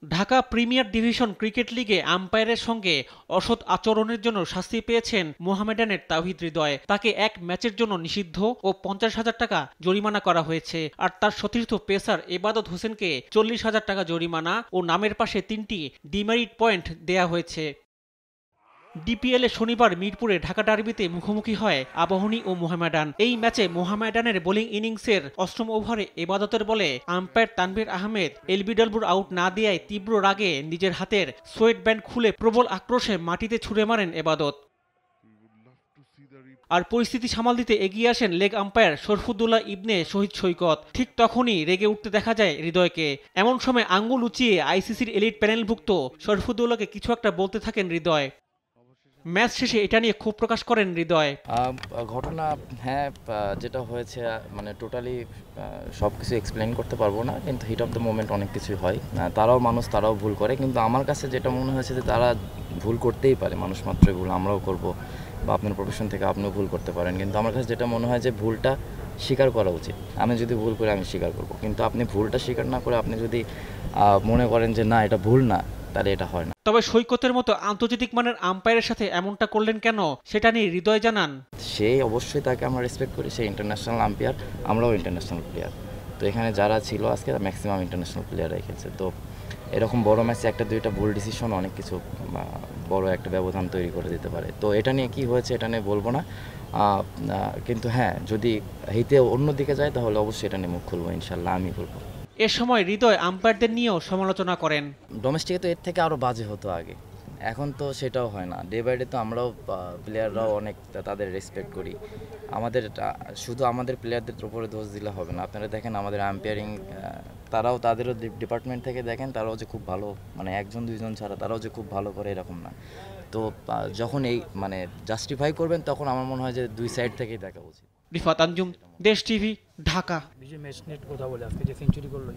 Dhaka premier division cricket লিগে আম্পায়ারের সঙ্গে অসৎ আচরণের জন্য শাস্তি পেয়েছেন মোহামেডানের তাওহিদ হৃদয়। তাকে এক ম্যাচের জন্য নিষিদ্ধ ও 50,000 টাকা জরিমানা করা হয়েছে। আর তার সতীর্থ পেসার এবাদত হোসেনকে 40,000 টাকা জরিমানা ও নামের পাশে 3টি ডিমেরিট পয়েন্ট দেয়া হয়েছে। ডিপিএলে শনিবার মিরপুরে ঢাকা ডার্বিতে মুখোমুখি হয় আবাহনী ও মোহামেডান। এই ম্যাচে মোহামেডানের বোলিং ইনিংসের 8ম ওভারে এবাদতের বলে আম্পায়ার তানভীর আহমেদ এলবিডব্লিউর আউট না দেয়ায় তীব্র রাগে নিজের হাতের সোয়েট ব্যান্ড খুলে প্রবল আক্রোশে মাটিতে ছুঁড়ে মারেন এবাদত। আর পরিস্থিতি সামাল দিতে এগিয়ে আসেন লেগ আম্পায়ার শরফুদ্দৌলা ইবনে শহীদ সৈকত। ঠিক তখনই রেগে উঠতে দেখা যায় হৃদয়কে। এমন সময় আঙ্গুল উঁচিয়ে আইসিসির এলিট প্যানেলভুক্ত শরফুদ্দৌলাকে কিছু একটা বলতে থাকেন হৃদয়। ম্যাচ শেষে এটা নিয়ে ক্ষোভ প্রকাশ করেন হৃদয়। ঘটনা হ্যাঁ যেটা হয়েছে মানে টোটালি সব কিছু এক্সপ্লেন করতে পারবো না, কিন্তু হিট অফ দ্য মোমেন্ট অনেক কিছুই হয়। তারাও মানুষ, তারাও ভুল করে, কিন্তু আমার কাছে যেটা মনে হয়েছে যে তারা ভুল করতেই পারে, মানুষ মাত্রই ভুল, আমরাও করব, বা আপনার প্রফেশন থেকে আপনিও ভুল করতে পারেন। কিন্তু আমার কাছে যেটা মনে হয় যে ভুলটা স্বীকার করা উচিত। আমি যদি ভুল করি আমি স্বীকার করব, কিন্তু আপনি ভুলটা স্বীকার না করে আপনি যদি মনে করেন যে না এটা ভুল না, তাহলে এটা হয় না। তবে সৈকতের মতো আন্তর্জাতিক মানের আম্পায়ারের সাথে এমনটা করলেন কেন, সেটা নিয়ে হৃদয় জানান। সে অবশ্যই, তাকে আমরা রেসপেক্ট করি, সে ইন্টারন্যাশনাল আম্পায়ার, আমরাও ইন্টারন্যাশনাল প্লেয়ার। তো এখানে যারা ছিল আজকে ম্যাক্সিমাম ইন্টারন্যাশনাল প্লেয়াররাই খেলছে। তো এরকম বড় ম্যাচে একটা দুইটা ভুল ডিসিশন অনেক কিছু বড় একটা ব্যবধান তৈরি করে দিতে পারে। তো এটা নিয়ে কি হয়েছে এটা নিয়ে বলবো না, কিন্তু হ্যাঁ যদি হিতে অন্যদিকে যায় তাহলে অবশ্যই এটা নিয়ে মুখ খুলবো, ইনশাল্লাহ আমি বলবো। এ সময় হৃদয় আম্পায়ারদের নিয়েও সমালোচনা করেন। ডোমেস্টিকে তো এর থেকে আরও বাজে হতো আগে, এখন তো সেটাও হয় না। ডে বাই ডে তো আমরাও প্লেয়াররাও অনেক তাদের রেসপেক্ট করি। আমাদের শুধু আমাদের প্লেয়ারদের উপরে দোষ দিলে হবে না। আপনারা দেখেন আমাদের আম্পায়ারিং, তারাও তাদেরও ডিপার্টমেন্ট থেকে দেখেন, তারাও যে খুব ভালো, মানে একজন দুইজন ছাড়া তারাও যে খুব ভালো করে এরকম না। তো যখন এই মানে জাস্টিফাই করবেন তখন আমার মনে হয় যে দুই সাইড থেকেই দেখা উচিত। রিফাত আঞ্জুম, দেশ টিভি, ঢাকা। ম্যাচ নেট কথা বলে আজকে যে সেঞ্চুরি করলো।